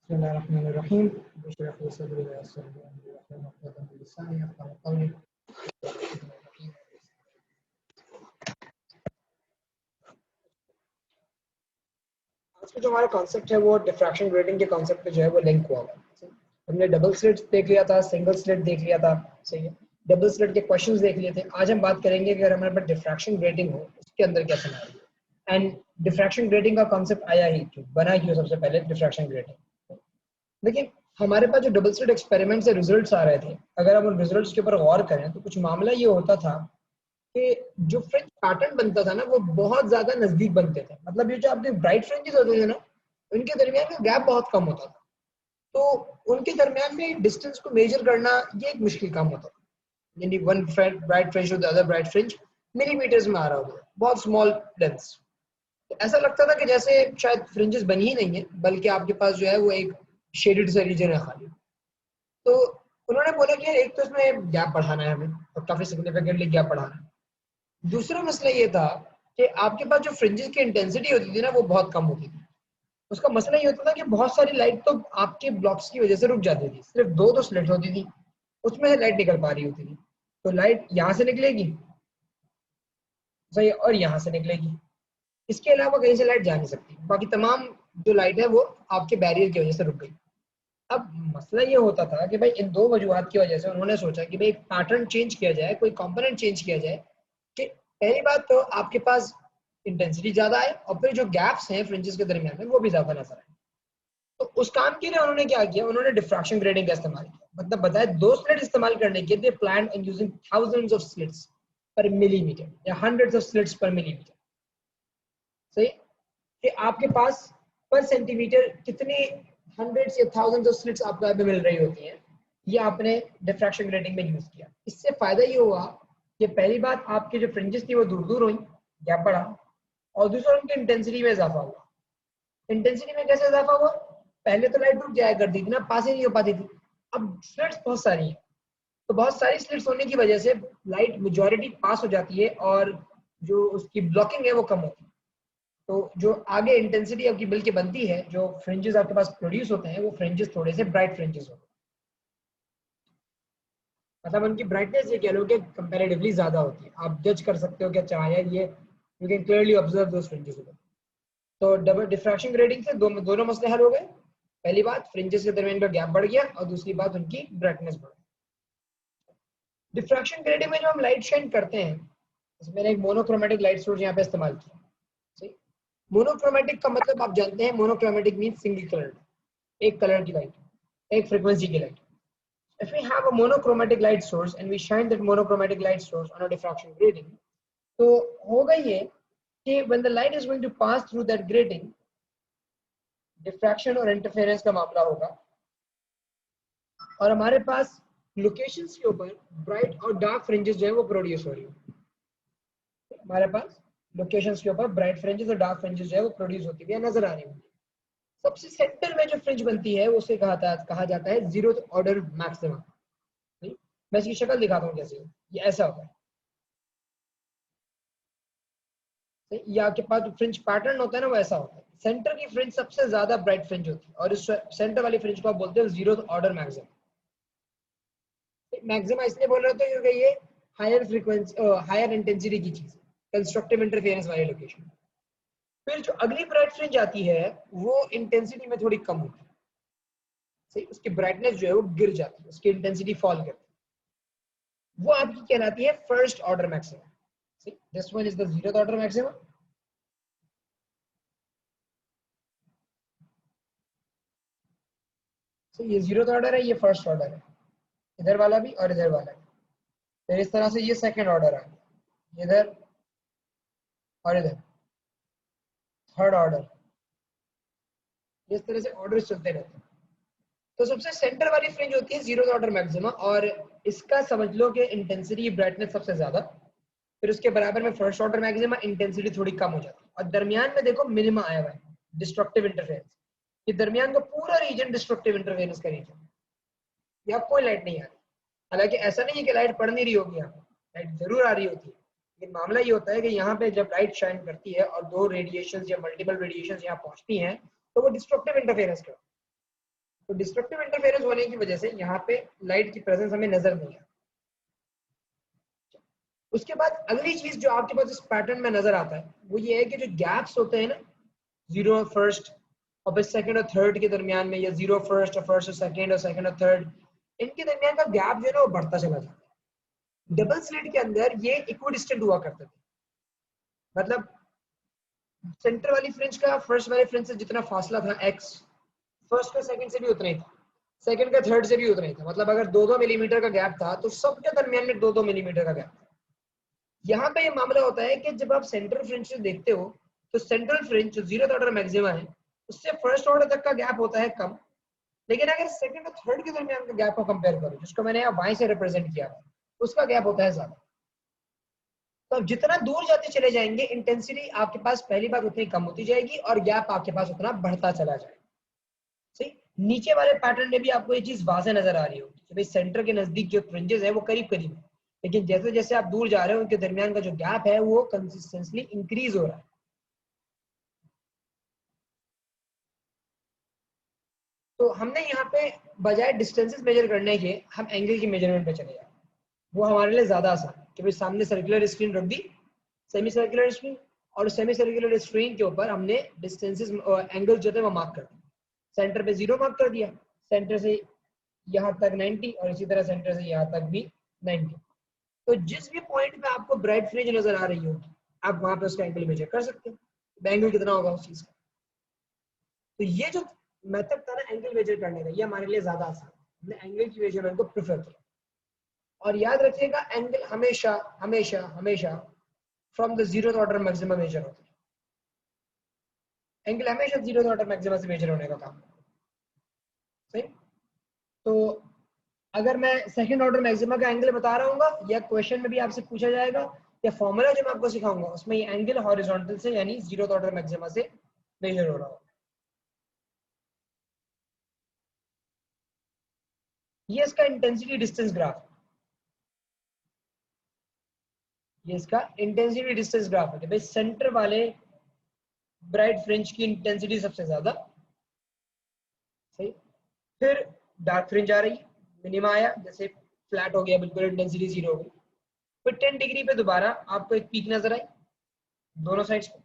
बिस्मिल्लाहिर्रहमानिर्रहीम। बिशरह ली सदरी व यस्सिर ली अमरी वाहलुल उक़दतम मिन लिसानी यफ़क़हू क़ौली। आज का जो हमारा कॉन्सेप्ट है वो डिफ्रैक्शन ग्रेटिंग के कॉन्सेप्ट पे जो है वो लिंक हुआ है। हमने डबल स्लिट देख लिया था, सिंगल स्लिट देख लिया था, सही है। डबल स्लिट के क्वेश्चंस देख लिए थे। आज हम बात करेंगे कि अगर हमारे पास डिफ्रैक्शन ग्रेटिंग हो उसके अंदर क्या सिनेरियो है। एंड डिफ्रैक्शन ग्रेटिंग का कॉन्सेप्ट आया ही क्यों, बना क्यों सबसे पहले डिफ्रैक्शन ग्रेटिंग। देखिए, हमारे पास जो डबल स्लिट एक्सपेरिमेंट से रिजल्ट्स आ रहे थे, अगर हम उन रिजल्ट्स के ऊपर गौर करें तो कुछ मामला ये होता था कि जो फ्रिंज पैटर्न बनता था ना वो बहुत ज्यादा नजदीक बनते थे। मतलब ये जो आपके ब्राइट फ्रिंजेस होते थे ना, उनके दरमियान में गैप बहुत कम होता था। तो उनके दरमियान में डिस्टेंस को मेजर करना ये एक मुश्किल काम होता था। यानी one bright fringe to the other bright fringe millimetres में आ रहा होता था, बहुत स्मॉल लेंस। तो ऐसा लगता था कि जैसे शायद फ्रिंजेस बनी ही नहीं है, बल्कि आपके पास जो है वो एक शेडेड सा रीजन है खाली। तो उन्होंने बोला कि यार एक तो इसमें गैप बढ़ाना है हमें, और काफी सिग्निफिकेंटली गैप बढ़ाना है। दूसरा मसला ये था कि आपके पास जो फ्रिंजेस की इंटेंसिटी होती थी ना वो बहुत कम होती थी। उसका मसला ये होता था कि बहुत सारी लाइट तो आपके ब्लॉक्स की वजह से रुक जाती थी। सिर्फ दो तो स्लिट होती थी, उसमें से लाइट निकल पा रही होती थी। तो लाइट यहाँ से निकलेगी, सही, और यहाँ से निकलेगी। इसके अलावा कहीं से लाइट जा नहीं सकती। बाकी तमाम जो लाइट है वो आपके बैरियर की वजह से रुक गई। अब मसला ये होता था कि भाई इन दो वजूहत की वजह से उन्होंने सोचा कि भाई पैटर्न चेंज किया जाए, कोई कंपोनेंट चेंज किया जाए कि पहली बात तो आपके पास इंटेंसिटी ज्यादा है और फिर जो गैप्स हैं फ्रिंजेस के दरमियान में वो भी ज्यादा नजर आए। तो उस काम के लिए उन्होंने क्या किया, उन्होंने डिफ्रैक्शन ग्रेडिंग का इस्तेमाल किया। मतलब बताया दो स्लिट इस्तेमाल करने के लिए plan and using thousands of slits पर मिलीमीटर या हंड्रेड्स ऑफ स्लिट्स पर मिलीमीटर। सही कि आपके पास पर सेंटीमीटर कितने हंड्रेड्स या थाउजेंड्स ऑफ स्लिट्स आपको यहाँ पे मिल रही होती हैं, ये आपने डिफ्रैक्शन ग्रेटिंग में यूज किया। इससे फायदा ये हुआ कि पहली बात आपके जो फ्रिंजेस थी वो दूर दूर हुई, गैप बढ़ा, और दूसरा उनकी इंटेंसिटी में इजाफा हुआ। इंटेंसिटी में कैसे इजाफा हुआ, पहले तो लाइट रुक जाया करती थी ना, पास ही नहीं हो पाती थी। अब स्लिट्स बहुत सारी हैं, तो बहुत सारी स्लिट्स होने की वजह से लाइट मेजॉरिटी पास हो जाती है और जो उसकी ब्लॉकिंग है वो कम होती है। तो जो आगे इंटेंसिटी आपकी बिल की बनती है, जो फ्रिंजेस आपके पास प्रोड्यूस होते हैं वो फ्रिंजेस थोड़े से ब्राइट फ्रिंजेस होते हैं। मतलब उनकी ब्राइटनेस ये कह लो कि कंपैरेटिवली ज्यादा होती है। आप जज कर सकते हो कि अच्छा यार ये you can clearly observe those fringes. तो डबल डिफ्रैक्शन ग्रेडिंग से दोनों मसले हल हो गए। पहली बात फ्रिंजेस के दरमियान का गैप बढ़ गया, और दूसरी बात उनकी ब्राइटनेस बढ़ गई। डिफ्रैक्शन ग्रेडिंग में जो हम लाइट शाइन करते हैं, इसमें मैंने एक मोनोक्रोमेटिक लाइट सोर्स यहाँ पे इस्तेमाल किया। सही, मोनोक्रोमेटिक का मतलब आप जानते हैं, मोनोक्रोमेटिक मीन सिंगल कलर, एक कलर की लाइट, एक फ्रीक्वेंसी की light. If we have a monochromatic light source and we shine that monochromatic light source on a diffraction grating, तो होगा ये कि when the light is going to pass through that grating, diffraction और interference का मामला होगा, और हमारे पास लोकेशंस के ऊपर ब्राइट और डार्क फ्रिंजेस जो है वो प्रोड्यूस हो रही है। हमारे पास लोकेशंस के ऊपर ब्राइट फ्रिंजेस और डार्क फ्रिंजेस जो है वो प्रोड्यूस होती है नजर आ रही होंगी। सबसे सेंटर में जो फ्रिंज बनती है उसे कहा जाता है जीरो ऑर्डर मैक्सिमम। मैं इसकी शक्ल दिखाता हूँ कैसे, ये ऐसा होता है। ये आपके पास जो फ्रिंज पैटर्न होता है ना वो ऐसा होता है। सेंटर की फ्रिंज सबसे ज्यादा ब्राइट फ्रिंज होती है, और इस सेंटर वाली फ्रिंज को आप बोलते हैं जीरो ऑर्डर मैक्सिमम। मैक्सिमम इसलिए बोल रहे होते हैं क्योंकि ये हायर फ्रीक्वेंसी हायर इंटेंसिटी की चीज है, कंस्ट्रक्टिव इंटरफेरेंस वाली लोकेशन। फिर जो अगली ब्राइट फ्रिंज आती है वो इंटेंसिटी में थोड़ी कम होती है। सही, उसकी ब्राइटनेस जो है वो गिर जाती है, उसकी इंटेंसिटी फॉल करती है। वो आपकी कहलाती है first order maximum. This one is the zero order maximum. ये जीरो ऑर्डर है, ये फर्स्ट ऑर्डर है, इधर वाला भी और इधर वाला भी। फिर इस तरह से ये सेकंड ऑर्डर आ गया, इधर और इधर थर्ड ऑर्डर। इस तरह से ऑर्डर चलते रहते हैं। तो सबसे सेंटर वाली फ्रिंज होती है जीरो ऑर्डर मैक्सिमा, और इसका समझ लो कि इंटेंसिटी ब्राइटनेस सबसे ज्यादा, फिर उसके बराबर में फर्स्ट ऑर्डर मैक्सिमा, इंटेंसिटी थोड़ी कम हो जाती है, और दरमियान में देखो मिनिमा आया हुआ है, डिस्ट्रक्टिव इंटरफेरेंस। ये दरमियान का पूरा रीजन डिस्ट्रक्टिव इंटरफेरेंस का रीजन, यहाँ कोई लाइट नहीं आ रही। हालांकि ऐसा नहीं है कि लाइट पड़ नहीं रही होगी, यहाँ लाइट जरूर आ रही होती है, लेकिन मामला ये होता है कि यहाँ पे जब लाइट शाइन करती है और दो रेडिएशन या मल्टीपल रेडिएशन यहाँ पहुंचती हैं तो वो डिस्ट्रक्टिव इंटरफेरेंस करती है। तो डिस्ट्रक्टिव इंटरफेरेंस होने की वजह से यहाँ पे लाइट की प्रेजेंस हमें नजर नहीं आती। उसके बाद अगली चीज जो आपके पास इस पैटर्न में नजर आता है वो ये है कि जो गैप्स होते हैं ना, जीरो फर्स्ट और फिर सेकंड और थर्ड के दरमियान में, या जीरो फर्स्ट और सेकंड और सेकंड और थर्ड, इनके दरमियान का गैप जो है ना वो बढ़ता चला जाता है। डबल स्लिट के अंदर ये इक्विडिस्टेंट हुआ करते थे, मतलब सेंटर वाली फ्रिंज का फर्स्ट वाली फ्रिंज से जितना फासला था एक्स, फर्स्ट का सेकंड से भी उतना ही था, सेकंड का थर्ड से भी उतना ही था। मतलब अगर 2-2 मिलीमीटर का गैप था तो सबके दरमियान में 2-2 मिलीमीटर का गैप था। यहाँ पे ये मामला होता है कि जब आप सेंट्रल फ्रिंज से देखते हो तो सेंट्रल फ्रिंज जो 0th ऑर्डर मैक्सिमा है उससे फर्स्ट ऑर्डर तक का गैप होता है कम, लेकिन अगर सेकंड और थर्ड के दरमियान का गैप को कंपेयर करो, जिसको मैंने यहाँ बाएं से रिप्रेजेंट किया है, उसका गैप होता है ज्यादा। तो अब जितना दूर जाते चले जाएंगे इंटेंसिटी आपके पास पहली बार उतनी कम होती जाएगी और गैप आपके पास उतना बढ़ता चला जाएगा। सही, नीचे वाले पैटर्न में भी आपको ये चीज वाज़ेह नजर आ रही होगी कि भाई सेंटर के नजदीक जो फ्रिंजेस है वो करीब करीब है, लेकिन जैसे जैसे आप दूर जा रहे हो उनके दरमियान का जो गैप है वो कंसिस्टेंटली इंक्रीज हो रहा है। तो हमने यहाँ पे बजाय डिस्टेंसेस मेजर करने के हम एंगल की मेजरमेंट पे चले जाए, वो हमारे लिए ज्यादा आसान है कि भाई सामने सर्कुलर स्क्रीन रख दी, सेमी सर्कुलर स्क्रीन, और सेमी सर्कुलर स्क्रीन के ऊपर हमने डिस्टेंसेस एंगल जो थे वो मार्क कर दिए। सेंटर पे 0 मार्क कर दिया, सेंटर से यहाँ तक 90 और इसी तरह सेंटर से यहाँ तक भी 90। तो जिस भी पॉइंट पे आपको ब्राइट फ्रिंज नजर आ रही होगी आप वहां पे उसका एंगल मेजर कर सकते हैं, एंगल कितना होगा उस चीज का। तो ये जो मेथड था ना एंगल मेजर करने का, ये हमारे लिए ज्यादा आसान है, हमने एंगल की मेजरमेंट को प्रेफर किया। और याद रखिएगा एंगल हमेशा हमेशा हमेशा from the 0th order maximum measure होता है, एंगल हमेशा 0th ऑर्डर मैक्सिमम से मेजर होने का काम। सही, तो अगर मैं सेकंड ऑर्डर मैक्सिमा का एंगल बता रहा हूँ या क्वेश्चन में भी आपसे पूछा जाएगा या फॉर्मूला जो मैं आपको सिखाऊंगा उसमें ये एंगल हॉरिजॉन्टल से यानी 0th ऑर्डर मैक्सिमा से मेजर हो रहा होगा। ये इसका इंटेंसिटी डिस्टेंस ग्राफ, ये इसका इंटेंसिटी डिस्टेंस ग्राफ है कि भाई सेंटर वाले ब्राइट फ्रिंज की इंटेंसिटी सबसे ज्यादा। सही, फिर डार्क फ्रिंज आ रही, मिनिमा आया, जैसे फ्लैट हो गया बिल्कुल इंटेंसिटी 0 हो गई, फिर 10 डिग्री पे दोबारा आपको एक पीक नजर आई दोनों साइड्स पे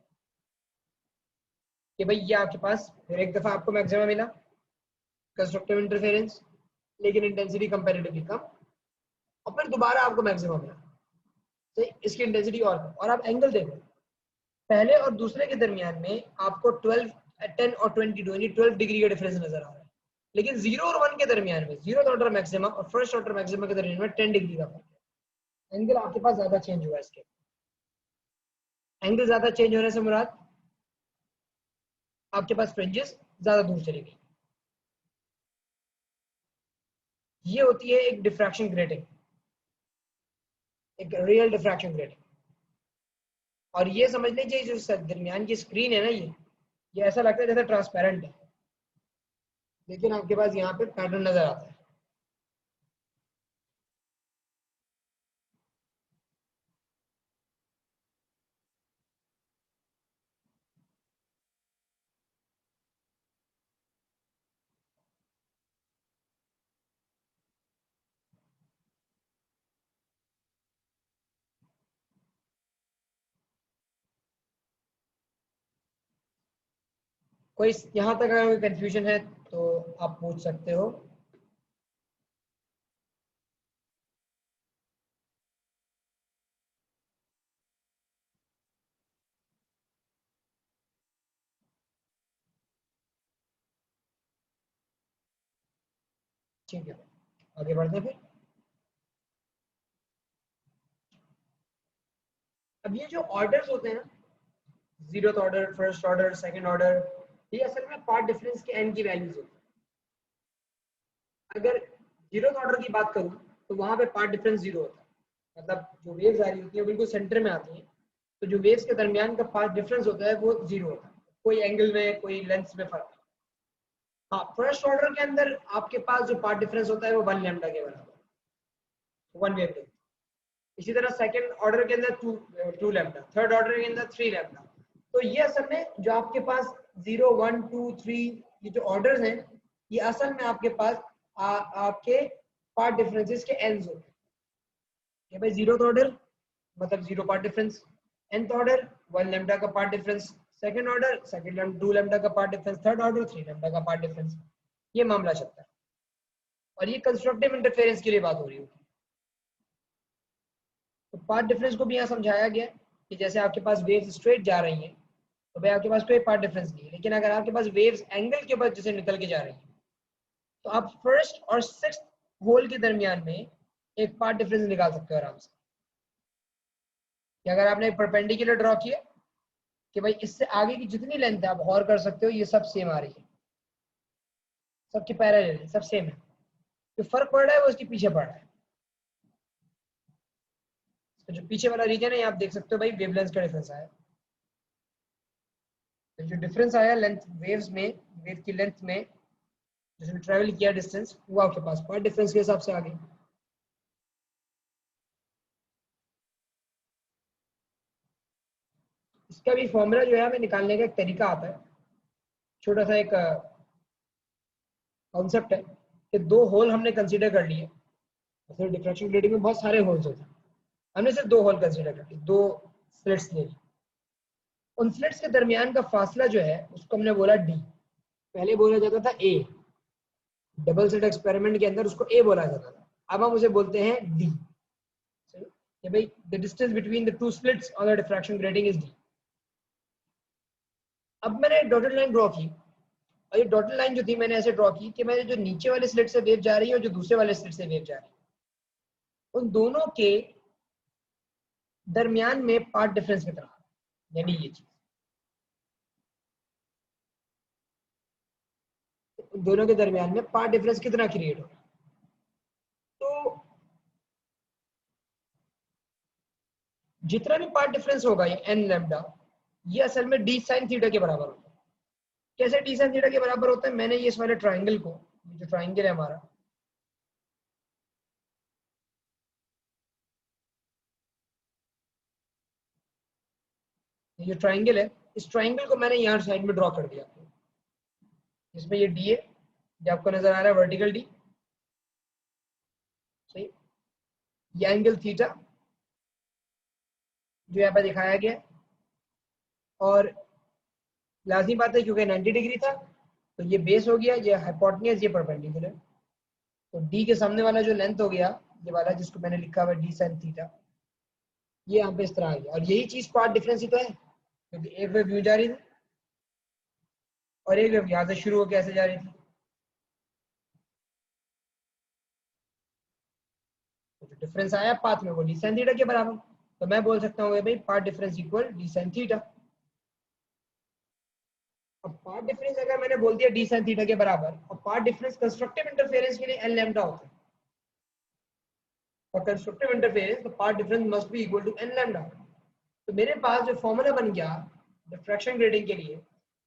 कि भाई ये आपके पास फिर एक दफा आपको मैक्सिमम मिला कंस्ट्रक्टिव इंटरफेरेंस, लेकिन इंटेंसिटी कंपैरेटिवली कम, और फिर दोबारा आपको मैक्सिमम मिला। तो इसकी इंटेंसिटी और आप एंगल देखो, पहले और दूसरे के दरमियान में आपको 10 और 22 यानी 12 डिग्री का डिफरेंस नजर आ रहा है, लेकिन 0 और 1 के दरमियान में, 0th ऑर्डर मैक्सिमा और फर्स्ट ऑर्डर मैक्सिमा के दरमियान में 10 डिग्री का फर्क है। एंगल आपके पास ज्यादा चेंज हुआ है, इसके एंगल ज्यादा चेंज होने से मुराद आपके पास फ्रिंजेस ज्यादा दूर चली गई। ये होती है एक डिफ्रैक्शन ग्रेटिंग, एक रियल डिफ्रैक्शन ग्रेटिंग। और ये समझ लीजिए जो दरमियान की स्क्रीन है ना, ये ऐसा लगता है जैसे ट्रांसपेरेंट है, लेकिन आपके पास यहाँ पे पैटर्न नजर आता है। कोई यहाँ तक अगर कोई कंफ्यूजन है तो आप पूछ सकते हो। ठीक है, आगे बढ़ते हैं फिर। अब ये जो ऑर्डर्स होते हैं ना, 0th order, first order, second order, ये असल में पार्ट डिफरेंस के एन की वैल्यूज होती है। अगर 0th ऑर्डर की बात करूं तो वहां पे पार्ट डिफरेंस 0 होता है, मतलब जो वेव्स आ रही होती है बिल्कुल सेंटर में आती हैं, तो जो वेव्स के दरमियान का पार्ट डिफरेंस होता है वो 0 होता है, कोई एंगल में कोई लेंथ में फर्क। हाँ, फर्स्ट ऑर्डर के अंदर आपके पास जो पार्ट डिफरेंस होता है वो 1 लैम्डा के बराबर, 1 वेवलेंथ। इसी तरह सेकंड ऑर्डर के अंदर 2 लैम्डा, थर्ड ऑर्डर के अंदर 3 लैम्डा। तो ये असल में जो आपके पास 0 1 2 3 ये जो ऑर्डर्स हैं ये असल में आपके पास आपके पार्ट डिफरेंसेस के एंड्स होते हैं भाई। जीरो ऑर्डर मतलब zero part difference, nth order 1 lambda का part difference, second order second 2 lambda का part difference, third order 3 lambda का पार्ट डिफरेंस। ये मामला चलता है और ये कंस्ट्रक्टिव इंटरफेरेंस के लिए बात हो रही होगी। तो पार्ट डिफरेंस को भी यहाँ समझाया गया कि जैसे आपके पास वेव्स स्ट्रेट जा रही हैं तो भाई आपके पास कोई पार्ट डिफरेंस नहीं है, लेकिन अगर आपके पास वेव्स एंगल के ऊपर जैसे निकल के जा रही हैं तो आप फर्स्ट और सिक्स्थ होल के दरमियान में एक पार्ट डिफरेंस निकाल सकते हो आराम से। कि अगर आपने एक परपेंडिकुलर ड्रॉ किया कि भाई इससे आगे की जितनी लेंथ है आप गौर कर सकते हो ये सब सेम आ रही है, सबके पैरेलल है, सब सेम है। जो फर्क पड़ रहा है वो इसके पीछे पड़ रहा है। तो जो पीछे वाला रीजन है आप देख सकते हो भाई वेवलेंथ का डिफरेंस आया। तो जो डिफरेंस आया लेंथ वेव्स में, वेव की लेंथ में जिसने ट्रैवल किया डिस्टेंस, वो आपके पास पार्ट डिफरेंस के हिसाब से आ गई। इसका भी फॉर्मूला जो है हमें निकालने का एक तरीका आता है। छोटा सा एक कॉन्सेप्ट है कि दो होल हमने कंसीडर कर लिए। तो डिफ्रैक्शन ग्रेटिंग में बहुत सारे होल्स होते हैं, हमने सिर्फ दो होल कंसीडर कर लिए, दो स्लिट्स ले ली। उन स्लिट्स के दरमियान का फासला जो है उसको हमने बोला डी। पहले बोला जाता था ए, डबल स्लिट एक्सपेरिमेंट के अंदर उसको ए बोला जाता था, अब हम उसे बोलते हैं डी। कि भाई the distance between the two slits on the diffraction grating is D. अब मैंने डॉटेड लाइन ड्रॉ की और ये डॉटेड लाइन जो थी मैंने ऐसे ड्रॉ की कि मैंने जो नीचे वाले स्लिट से वेव जा रही है और जो दूसरे वाले स्लिट से वेव जा रही है उन दोनों के दरमियान में पार्ट डिफरेंस कितना, यानी ये चीज उन दोनों के दरमियान में पार्ट डिफरेंस कितना क्रिएट हो रहा है। तो जितना भी पार्ट डिफरेंस होगा ये एन लैम्डा, ये असल में डी साइन थीटा के बराबर होता है। कैसे डी साइन थीटा के बराबर होता है, मैंने ये इस वाले ट्राइंगल को, जो ट्राइंगल है हमारा, ये जो ट्राइंगल है इस ट्राइंगल को मैंने यहाँ साइड में ड्रॉ कर दिया। इसमें ये डी है, जो आपको नजर आ रहा है वर्टिकल डी, सही। ये एंगल थीटा जो यहाँ पे दिखाया गया है, और लाजमी बात है क्योंकि 90 डिग्री था तो ये बेस हो गया, ये हाइपोटेन्यूज, ये परपेंडिकुलर। तो डी के सामने वाला जो लेंथ हो गया ये वाला जिसको मैंने लिखा हुआ डी साइन थीटा, ये यहाँ पे इस तरह आ गया। और यही चीज पार्ट डिफरेंस ही तो है, क्योंकि एक वेव यूं जा रही थी और एक वेव यहाँ से शुरू होकर ऐसे जा रही थी। तो जो डिफरेंस आया पाथ में वो डी साइन थीटा के बराबर। तो मैं बोल सकता हूँ भाई path difference equal d sine theta. अब पार्ट डिफरेंस अगर मैंने बोल दिया डी साइन थीटा के बराबर, और पार्ट डिफरेंस कंस्ट्रक्टिव इंटरफेरेंस के लिए एन लैम्डा होता है, और कंस्ट्रक्टिव इंटरफेरेंस तो path difference must be equal to n lambda. तो मेरे पास जो फॉर्मूला बन गया डिफ्रैक्शन ग्रेडिंग के लिए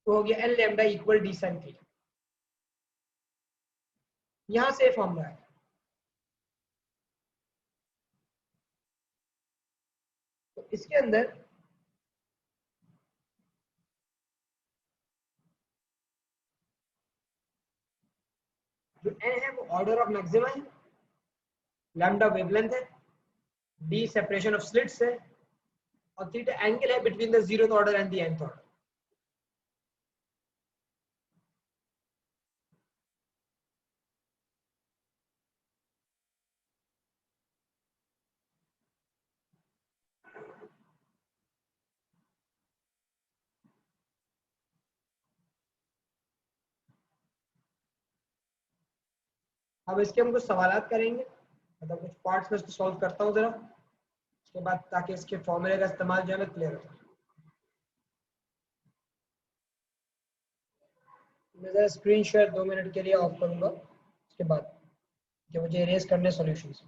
तो हो गया n lambda equal d sine theta. यहां से फॉर्मूला है। तो इसके अंदर जो एन है वो ऑर्डर ऑफ मैक्सिमा है, लैम्डा वेवलेंथ है, डी सेपरेशन ऑफ स्लिट्स है, और थीटा एंगल है between the zeroth order and the nth order. अब इसके हम कुछ सवालात करेंगे, मतलब कुछ पार्ट्स में इसको सॉल्व करता हूँ जरा, उसके बाद ताकि इसके फॉर्मूले का इस्तेमाल जो है क्लियर हो जाए। मैं जरा स्क्रीन शेयर 2 मिनट के लिए ऑफ करूंगा, उसके बाद कि मुझे इरेज करने सॉल्यूशंस।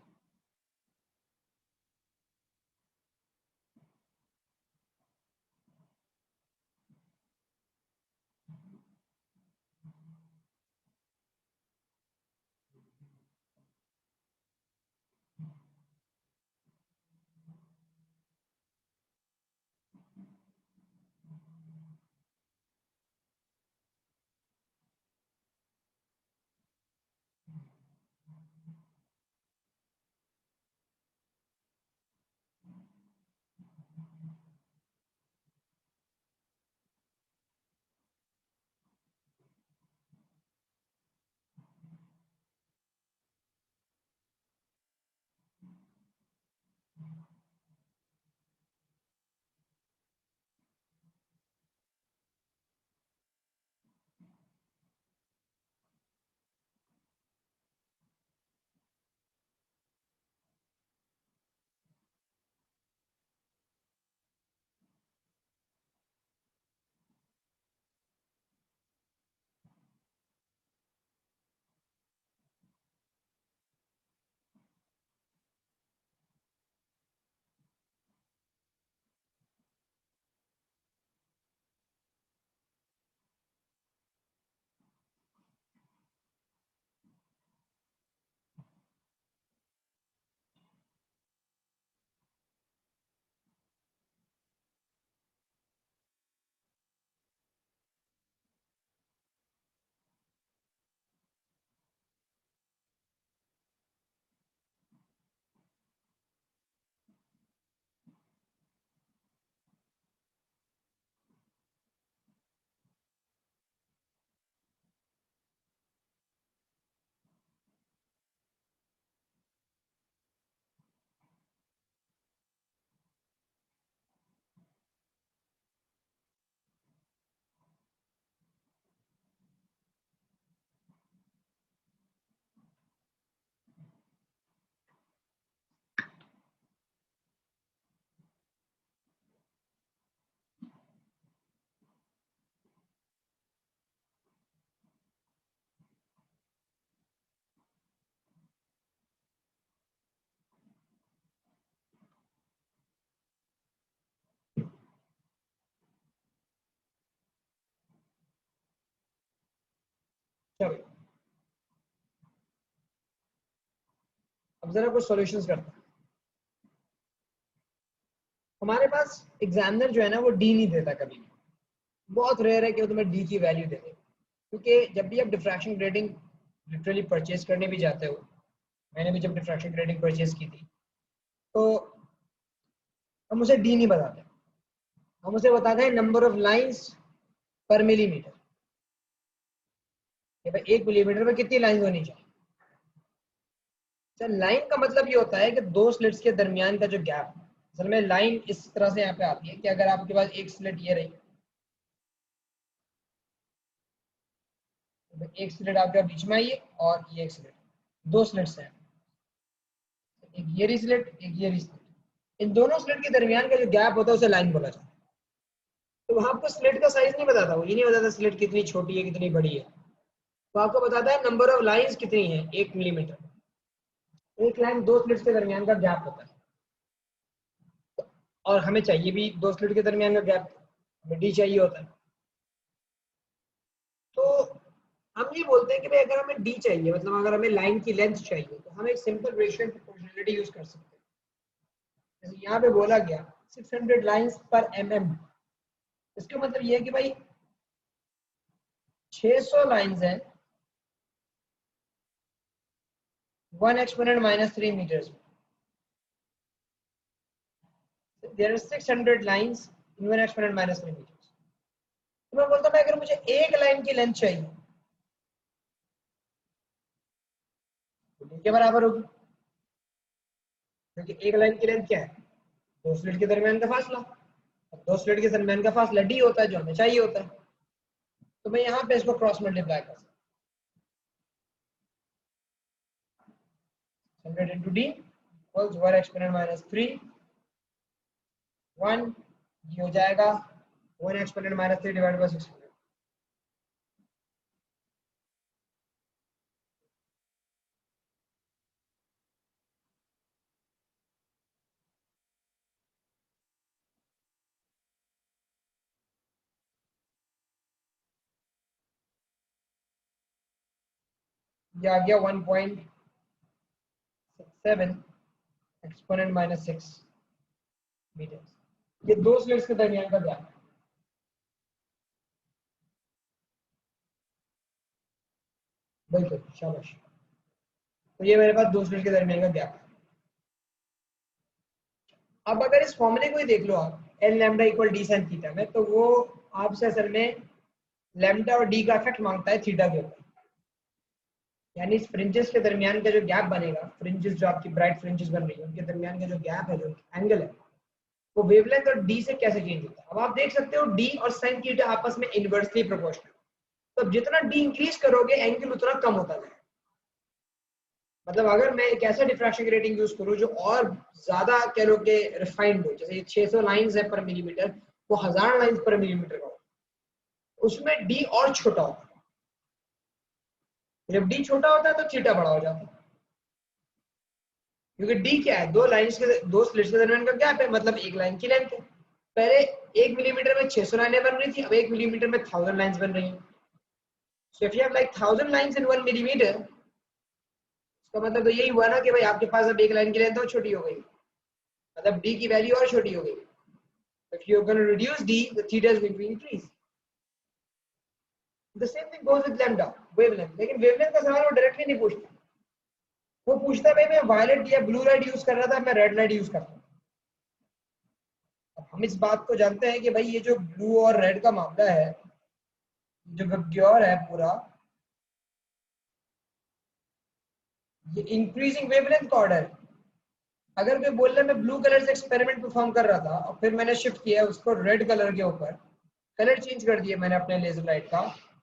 चलो अब जरा कुछ सॉल्यूशंस करते हैं। हमारे पास एग्जामिनर जो है ना वो डी नहीं देता कभी भी, बहुत रेयर है कि वो तुम्हें डी की वैल्यू दे दे, क्योंकि जब भी आप डिफ्रैक्शन ग्रेडिंग लिटरली परचेज करने भी जाते हो, मैंने भी जब डिफ्रैक्शन ग्रेडिंग परचेज की थी तो हम उसे डी नहीं बताते, हम उसे बताते हैं नंबर ऑफ लाइंस पर मिलीमीटर, कि भाई 1 मिलीमीटर में कितनी लाइन होनी चाहिए। अच्छा, लाइन का मतलब ये होता है कि दो स्लिट्स के दरमियान का जो गैप, असल में लाइन इस तरह से यहाँ पे आती है कि अगर आपके पास एक स्लिट ये रही, तो एक स्लिट आपके बीच में आई है और ये एक स्लिट, दो स्लिट्स हैं, एक ये रही स्लिट एक ये रही स्लिट, इन दोनों स्लिट के दरमियान का जो गैप होता है उसे लाइन बोला जाता है। तो वहां आपको स्लिट का साइज नहीं बताता, वो ये नहीं बताता स्लिट कितनी छोटी है कितनी बड़ी है, तो आपको बताता है नंबर ऑफ लाइंस कितनी है 1 मिलीमीटर। एक लाइन दो स्लिट्स के दरमियान का गैप होता है, और हमें चाहिए भी दो स्लिट के दरमियान का गैप, हमें डी चाहिए होता है। तो हम ये बोलते हैं कि भाई अगर हमें डी चाहिए, मतलब अगर हमें लाइन की लेंथ चाहिए, तो हम एक सिंपल रेशियो प्रोपोर्शनलिटी यूज कर सकते हैं। जैसे यहाँ पे बोला गया 600 लाइंस पर mm, इसका मतलब ये है कि भाई 600 लाइंस हैं 1 exponent -3 metres, there are 600 lines in 1 exponent -3 metres. तो मैं बोलता हूँ अगर मुझे एक लाइन की लेंथ चाहिए तो डी के बराबर होगी, क्योंकि एक लाइन की लेंथ क्या है, दो स्लिट के दरमियान का फासला, अब दो स्लिट के दरमियान का फासला डी होता है जो हमें चाहिए होता है। तो मैं यहाँ पे इसको क्रॉस मल्टीप्लाई कर सकता हूँ, 100 into d equals 1 एक्सपोनेंट -3 1, ये हो जाएगा 1 एक्सपोनेंट -3 डिवाइड बाय 600। ये आ गया 1.67 एक्सपोनेंट -6 मीटर। ये दो स्लिट्स के दरमियान का गैप है। बिल्कुल शाबाश, तो ये मेरे पास दो स्लिट्स के दरमियान का गैप है। अब अगर इस फॉर्मूले को ही देख लो आप, L lambda equal d sine theta में, तो वो आपसे असल में लैम्डा और डी का इफेक्ट मांगता है थीटा के ऊपर, यानी इस फ्रिंजेस के दरमियान का जो गैप बनेगा, फ्रिंजेस जो आपकी ब्राइट फ्रिंजेस बन रही है उनके दरमियान का जो गैप है, जो एंगल है, वो वेवलेंथ और डी से कैसे चेंज होता है। अब आप देख सकते हो डी और साइन थीटा आपस में इनवर्सली प्रोपोर्शनल, तो जितना डी इंक्रीज करोगे एंगल उतना कम होता जाएगा। मतलब अगर मैं एक ऐसा डिफ्रैक्शन ग्रेटिंग यूज करूं जो और ज्यादा कह लो कि रिफाइंड हो, जैसे 600 लाइंस है पर मिलीमीटर, वो 1000 लाइंस पर मिलीमीटर का हो, उसमें डी और छोटा होता है। जब डी छोटा होता है तो थीटा बड़ा हो जाता है, क्योंकि डी क्या है, दो लाइंस के दो स्लिट्स के दरमियान का गैप है, मतलब एक लाइन की लेंथ है। पहले 1 मिलीमीटर में 600 लाइनें बन रही थी, अब 1 मिलीमीटर में 1000 लाइंस बन रही हैं। So if you have like 1000 lines in 1 millimetre, इसका मतलब तो यही हुआ ना कि भाई आपके पास अब एक लाइन की लेंथ और छोटी हो गई, मतलब डी की वैल्यू और छोटी हो गई। If you're going to reduce d, the theta is going to increase. The same thing goes with lambda, wavelength. लेकिन wavelength का सवाल वो डायरेक्टली नहीं पूछता, वो पूछता है भाई मैं वायलेट या ब्लू लाइट यूज कर रहा था, मैं रेड लाइट यूज करता हूँ। अब हम इस बात को जानते हैं कि भाई ये जो ब्लू और रेड का मामला है, जो वैक्यूर है पूरा, ये इंक्रीजिंग वेवलेंथ का ऑर्डर है। अगर कोई बोल रहा है मैं ब्लू कलर से एक्सपेरिमेंट परफॉर्म कर रहा था और फिर मैंने शिफ्ट किया उसको रेड कलर के ऊपर, कलर चेंज कर दिया मैंने अपने लेजर लाइट का,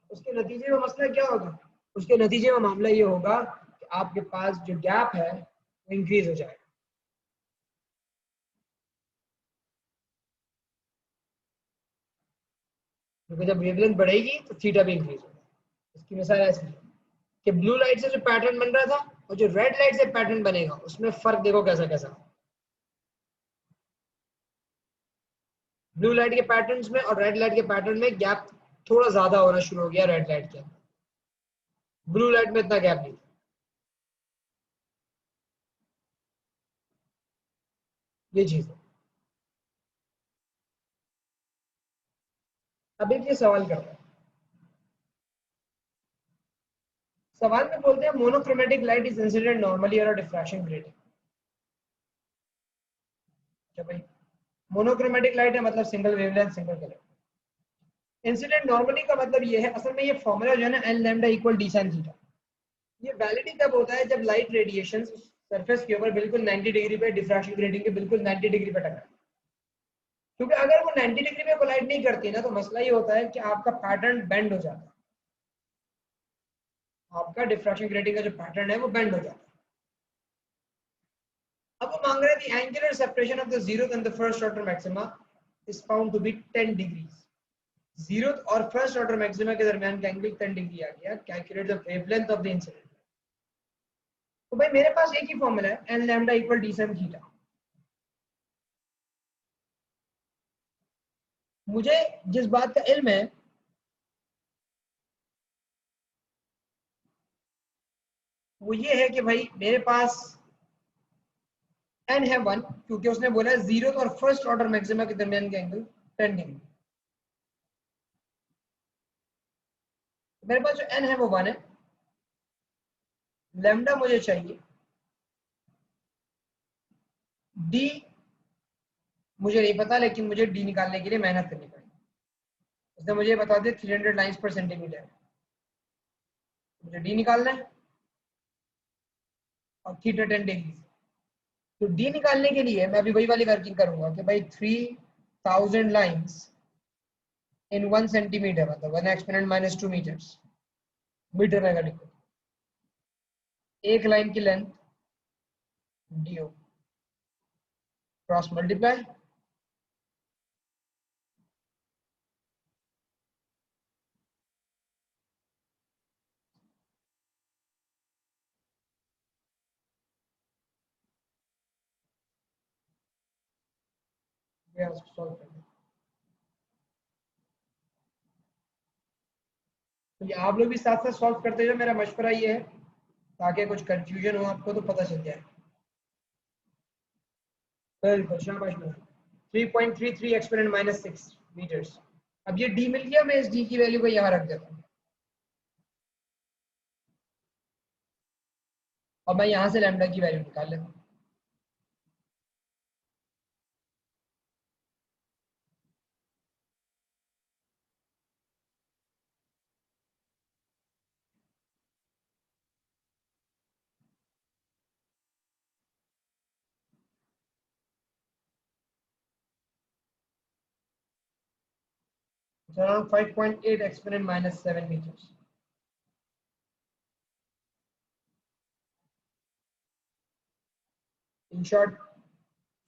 उसके नतीजे में मसला क्या होगा, उसके नतीजे में मामला ये होगा कि आपके पास जो गैप है वो इंक्रीज हो जाएगा, क्योंकि जब वेवलेंथ बढ़ेगी तो थीटा भी इंक्रीज होगा। इसकी मिसाल ऐसी है कि ब्लू लाइट से जो पैटर्न बन रहा था और जो रेड लाइट से पैटर्न बनेगा उसमें फर्क देखो कैसा कैसा। ब्लू लाइट के पैटर्न्स में और रेड लाइट के पैटर्न में गैप थोड़ा ज्यादा होना शुरू हो गया रेड लाइट के अंदर। ब्लू लाइट में इतना गैप नहीं था। ये चीज है। अब एक ये सवाल करता है, सवाल में बोलते हैं monochromatic light is incident normally और डिफ्रैक्शन ग्रेडिंग। क्या भाई, मोनोक्रोमेटिक लाइट है मतलब single wavelength single colour. Incident normally का मतलब ये है, असल में ये फॉर्मूला जो है ना n lambda equal d sine theta, ये वैलिडी तब होता है जब लाइट रेडिएशन सरफेस के ऊपर बिल्कुल 90 डिग्री पे डिफ्रैक्शन ग्रेडिंग के बिल्कुल 90 डिग्री पे टकराए। क्योंकि अगर वो 90 डिग्री पे कोलाइड नहीं करती ना तो मसला ये होता है कि आपका पैटर्न बेंड हो जाता है, आपका डिफ्रैक्शन ग्रेडिंग का जो पैटर्न है वो बेंड हो जाता है। अब वो मांग रहे हैं angular separation of the zero and the first order maxima is found to be 10 degrees. Zero और फर्स्ट ऑर्डर मैक्सिमा के दरमियान का एंगल 10 डिग्री आ गया। Calculate the wavelength of the incident. तो भाई मेरे पास एक ही फॉर्मूला है, n lambda equal d sine theta. मुझे जिस बात का इल्म है वो ये है कि भाई मेरे पास एन है 1, क्योंकि उसने बोला है जीरो और फर्स्ट ऑर्डर मैक्सिमा के दरमियान का एंगल 10 डिग्री। मेरे पास जो एन है वो 1 है। लैम्डा मुझे चाहिए, डी मुझे नहीं पता, लेकिन मुझे डी निकालने के लिए मेहनत करनी पड़ेगी। उसने मुझे बता दिया 300 लाइन्स पर सेंटीमीटर, मुझे डी निकालना है और थीटा 10 डिग्री। तो डी निकालने के लिए मैं अभी वही वाली वर्किंग करूंगा कि भाई 3000 लाइन्स इन 1 सेंटीमीटर मतलब 1 एक्सपोनेंट माइनस 2 मीटर्स, मीटर में अगर लिखो, एक लाइन की लेंथ डी हो, क्रॉस मल्टीप्लाई सॉल्व कर। तो ये आप लोग भी साथ साथ सॉल्व करते जाओ, मेरा मशवरा ये है, ताकि कुछ कंफ्यूजन हो आपको तो पता चल जाए। बिल्कुल शाबाश मेरा। 3.33 एक्सपोनेंट माइनस 6 मीटर्स। अब ये डी मिल गया, मैं इस डी की वैल्यू को यहाँ रख देता हूँ और मैं यहाँ से लैम्डा की वैल्यू निकाल लेता हूँ। Around 5.8 exponent minus 7 meters. In short,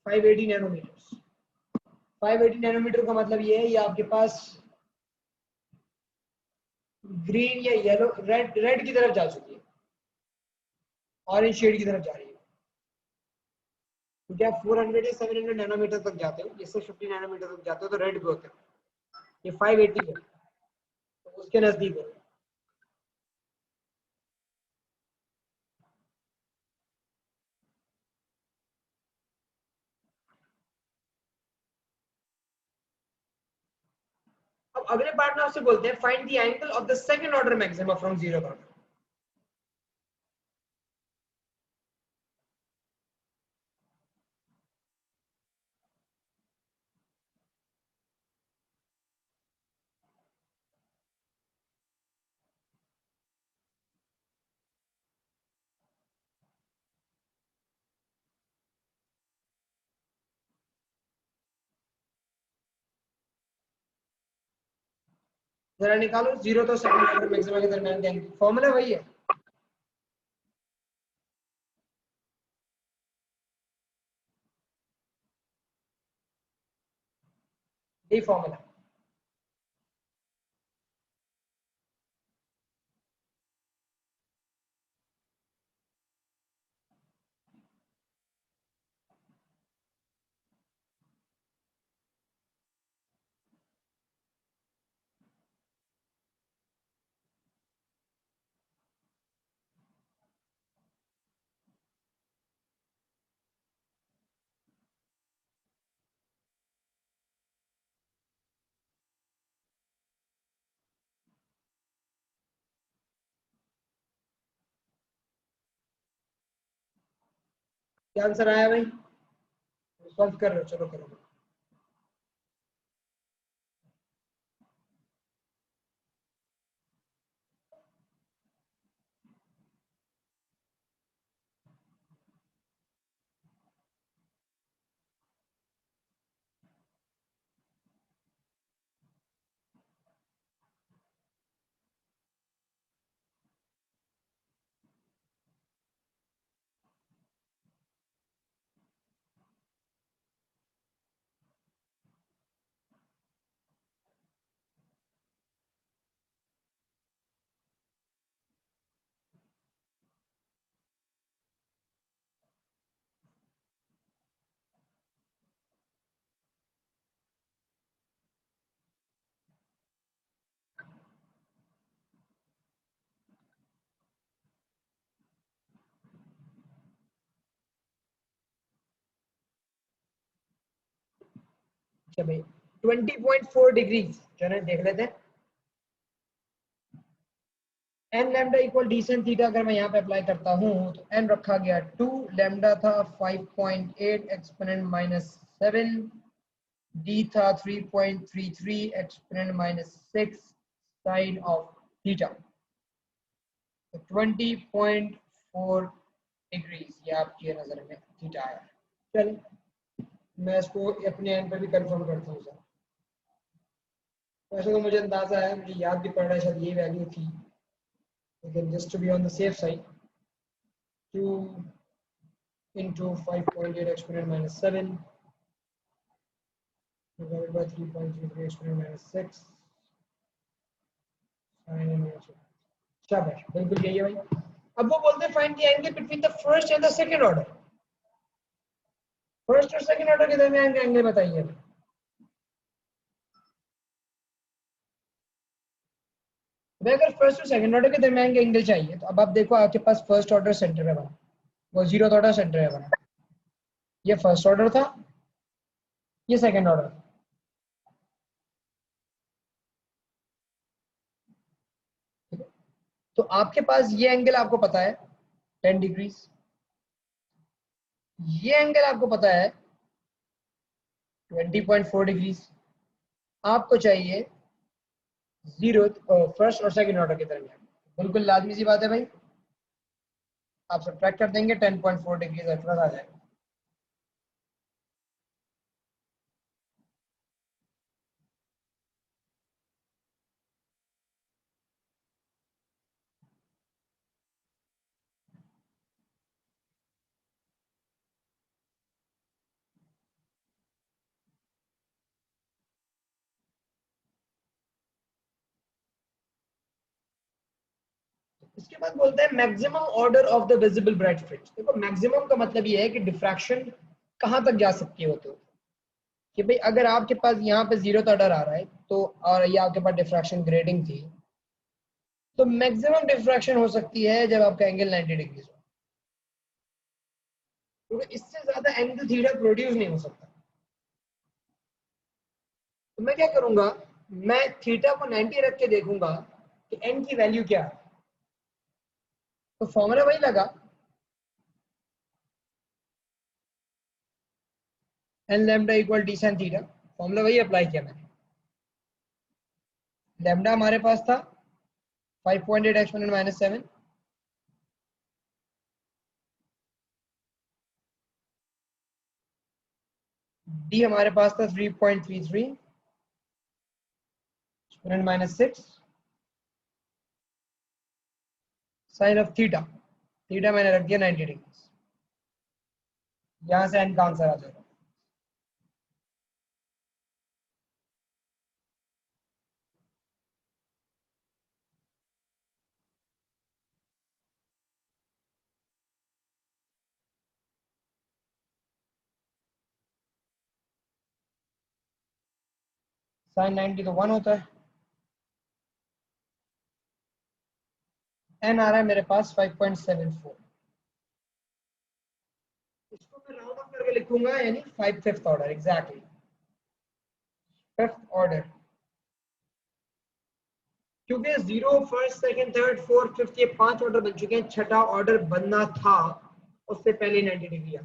580 nanometres. 580 nanometre का मतलब ये है, ये आपके पास ग्रीन या येलो रेड रेड की तरफ जा चुकी है, ऑरेंज शेड की तरफ जा रही है। क्योंकि आप 400 या 700 नैनोमीटर तक जाते हो, इससे 50 नैनोमीटर तक जाते हो तो रेड पे होते हो। ये 580 है तो उसके नजदीक है। अब अगले पार्ट में आपसे बोलते हैं find the angle of the second order maxima from zero order. जरा निकालो जीरो तो सेकंड ऑर्डर मैक्सिमा के दरमियान का एंगल, फॉर्मूला वही है। यही फॉर्मूला। क्या आंसर आया भाई? सॉल्व कर रहे हो, चलो करो। अच्छा भाई 20.4 डिग्री, चलो देख लेते हैं। N lambda equal d sine theta अगर मैं यहाँ पे अप्लाई करता हूँ तो एन रखा गया 2, लैम्डा था 5.8 एक्सपोनेंट -7, डी था 3.33 एक्सपोनेंट -6 साइन ऑफ थीटा। तो 20.4 डिग्रीज ये आपकी नजर में थीटा आया। चलिए मैं इसको अपने एंड पे भी कंफर्म करता हूँ सर। वैसे तो मुझे अंदाजा है, मुझे याद भी पड़ रहा है शायद ये वैल्यू थी, लेकिन just to be on the safe side 2 into 5.8 exponent -7 divided by 3.33 exponent -6 sin inverse। शाबाश, बिल्कुल यही है भाई। अब वो बोलते हैं find the angle between the first and the second order. First और सेकंड ऑर्डर के दरमियान का एंगल बताइए। अगर फर्स्ट और सेकंड ऑर्डर के दरमियान का एंगल चाहिए तो अब आप देखो आपके पास फर्स्ट ऑर्डर सेंटर में बना, वो जीरो ऑर्डर सेंटर में बना। ये फर्स्ट ऑर्डर था, ये सेकंड ऑर्डर। तो आपके पास ये एंगल आपको पता है 10 डिग्रीज, ये एंगल आपको पता है 20.4 डिग्रीज। आपको चाहिए जीरो फर्स्ट और सेकंड ऑर्डर के दरमियान। बिल्कुल लाजमी सी बात है भाई, आप सब्ट्रैक्ट कर देंगे 10.4 डिग्रीज अक्रॉस आ जाएगा। इसके बाद बोलते हैं maximum order of the visible bright fringe. देखो मैक्सिमम का मतलब ये है कि डिफ्रैक्शन कहां तक जा सकती है होते कि भाई अगर आपके पास यहाँ पे जीरो ऑर्डर आ रहा है तो, और ये आपके पास डिफ्रैक्शन ग्रेडिंग थी, तो मैक्सिमम डिफ्रैक्शन हो सकती है जब आपका एंगल 90 डिग्री हो, क्योंकि इससे ज्यादा एंगल थीटा प्रोड्यूस नहीं हो सकता। तो मैं क्या करूंगा, मैं थीटा को 90 रख के देखूंगा कि एन की वैल्यू क्या है। तो फॉर्मूला वही लगा, n lambda equal d sine theta, formula वही अप्लाई किया मैंने। लैम्डा हमारे पास था 5.8 एक्सपोनेंट -7, डी हमारे पास था 3.33 exponent -6 sine of theta. Theta मैंने रख दिया 90 डिग्री। यहां से एन का आंसर आ जाएगा। साइन 90 तो 1 होता है। एन आ रहा है मेरे पास 5.74। इसको मैं राउंड ऑफ करके लिखूंगा, यानी 5 fifth order, exactly fifth order. क्योंकि zero first second third fourth fifth ये 5 ऑर्डर बन चुके हैं, छठा ऑर्डर बनना था उससे पहले 90 डिग्री आ।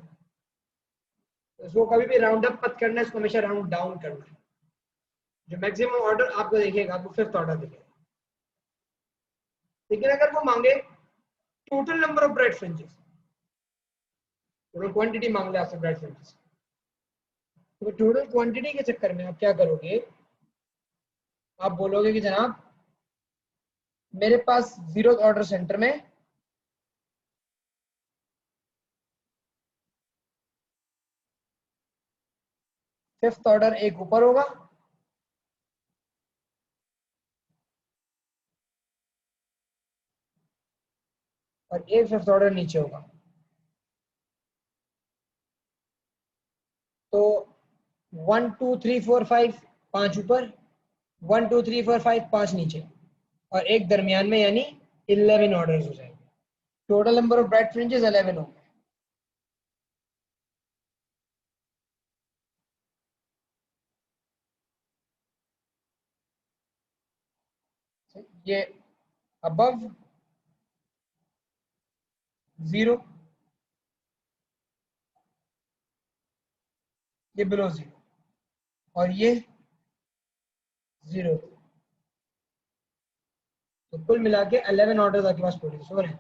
इसको कभी भी राउंड अप मत करना है, इसको हमेशा राउंड डाउन करना है। जो मैक्सिमम ऑर्डर आपको देखेगा आपको फिफ्थ ऑर्डर दिखेगा। लेकिन अगर वो मांगे total number of bright fringes, total quantity मांग ले आपसे ब्राइट फ्रिंजेस, तो टोटल क्वांटिटी के चक्कर में आप क्या करोगे, आप बोलोगे कि जनाब मेरे पास जीरो ऑर्डर सेंटर में फिफ्थ ऑर्डर एक ऊपर होगा और एक फिफ्थ ऑर्डर नीचे होगा। तो 1 2 3 4 5 5 ऊपर, 1 2 3 4 5 5 नीचे और एक दरमियान में, यानी 11 ऑर्डर्स हो जाएंगे। Total number of bright fringes 11 होंगे। ये अबव जीरो, ये बिलो जीरो और ये जीरो। तो कुल मिला के 11 ऑर्डर आपके पास प्रोड्यूस हो रहे हैं।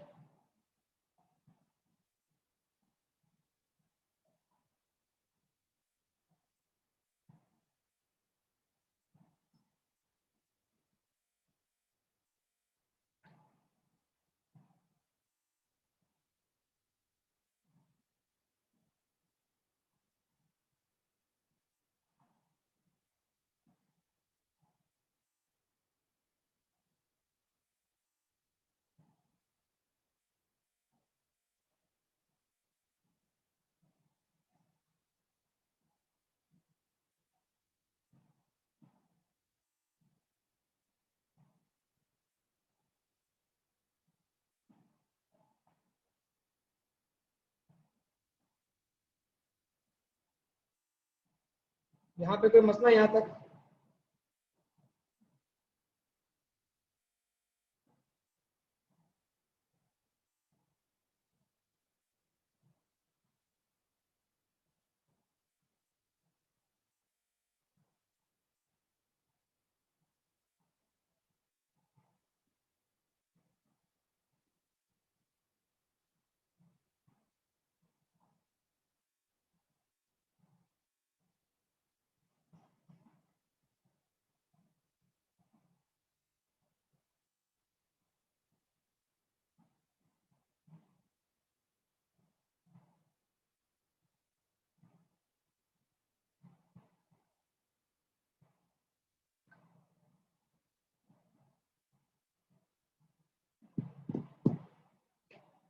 यहाँ पे कोई मसला यहाँ तक?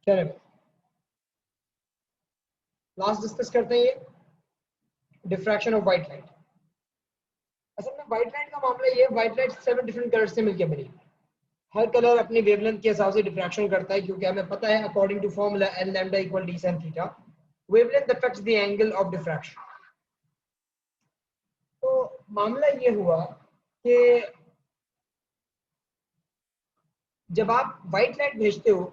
चलो लास्ट डिस्कस करते हैं, ये डिफ्रैक्शन ऑफ व्हाइट लाइट। असल में व्हाइट लाइट का मामला ये, व्हाइट लाइट 7 डिफरेंट कलर से मिलकर बनी। हर कलर अपनी वेवलेंथ के हिसाब से डिफ्रैक्शन करता है, क्योंकि हमें पता है according to formula n lambda equal d sin theta, wavelength affects the angle of diffraction. तो मामला ये हुआ कि जब आप व्हाइट लाइट भेजते हो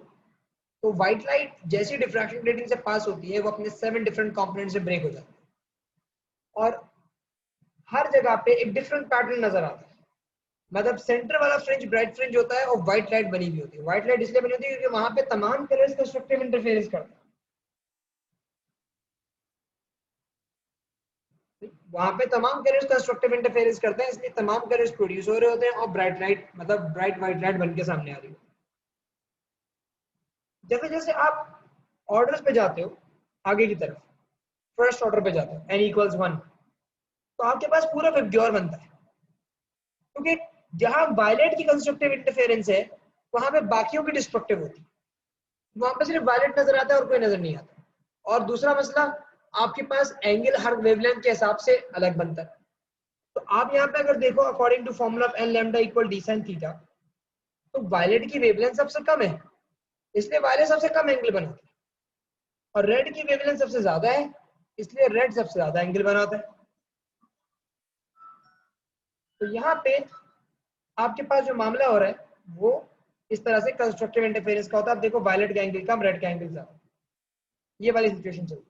तो व्हाइट लाइट जैसी डिफ्रैक्शन ग्रेटिंग से पास होती है वो अपने 7 डिफरेंट कंपोनेंट से ब्रेक हो जाती है और हर जगह पे एक डिफरेंट पैटर्न नजर आता है। मतलब सेंटर वाला फ्रिंज ब्राइट फ्रिंज होता है और व्हाइट लाइट बनी हुई होती है। व्हाइट लाइट इसलिए बनी होती है क्योंकि वहां पे तमाम कलर्स कंस्ट्रक्टिव इंटरफेरेंस करते हैं। वहां पे तमाम कलर्स कंस्ट्रक्टिव इंटरफेरेंस करते हैं, इसलिए तमाम कलर्स प्रोड्यूस हो रहे होते हैं और ब्राइट लाइट मतलब ब्राइट व्हाइट लाइट बन के सामने आ रही है। जैसे जैसे आप ऑर्डर्स पे जाते हो आगे की तरफ, फर्स्ट ऑर्डर पे जाते हो n इक्वल्स 1, तो आपके पास पूरा फिगोर बनता है, क्योंकि जहां वायलेट की कंस्ट्रक्टिव इंटरफेरेंस है वहां पे बाकियों की डिस्ट्रक्टिव होती है। वहां पे सिर्फ वायलेट नजर आता है और कोई नजर नहीं आता। और दूसरा मसला, आपके पास एंगल हर वेवलेंथ के हिसाब से अलग बनता है। तो आप यहाँ पे अगर देखो according to formula of n lambda equal d sin theta, तो वायलेट की वेवलेंथ सबसे कम है, इसलिए वायलेट सबसे कम एंगल बनाता है, और रेड की वेवलेंथ सबसे ज्यादा है, इसलिए रेड सबसे ज्यादा एंगल बनाता है। तो यहाँ पे आपके पास जो मामला हो रहा है वो इस तरह से कंस्ट्रक्टिव इंटरफेरेंस का होता है। आप देखो वायलेट का एंगल कम, रेड का एंगल ज्यादा, ये वाली सिचुएशन चल रही है।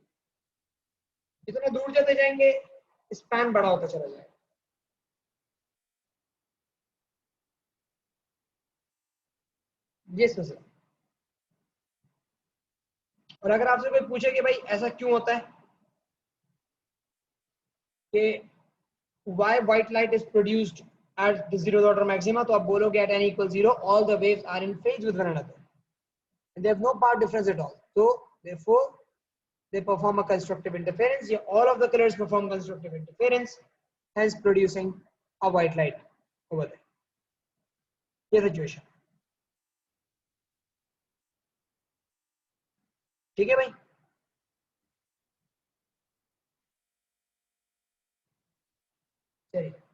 जितना दूर चलते जाएंगे स्पैन बड़ा होता चला जाएगा। ये सर। और अगर आपसे कोई पूछे कि भाई ऐसा क्यों होता है कि why white light is produced at the zero order maxima, तो आप बोलोगे at n equals 0 all the waves are in phase with one another and they have no path difference at all, so therefore they perform a constructive interference. Yeah, all of the colors perform constructive interference, hence producing a white light over there. ये situation. ठीक है भाई। चलिए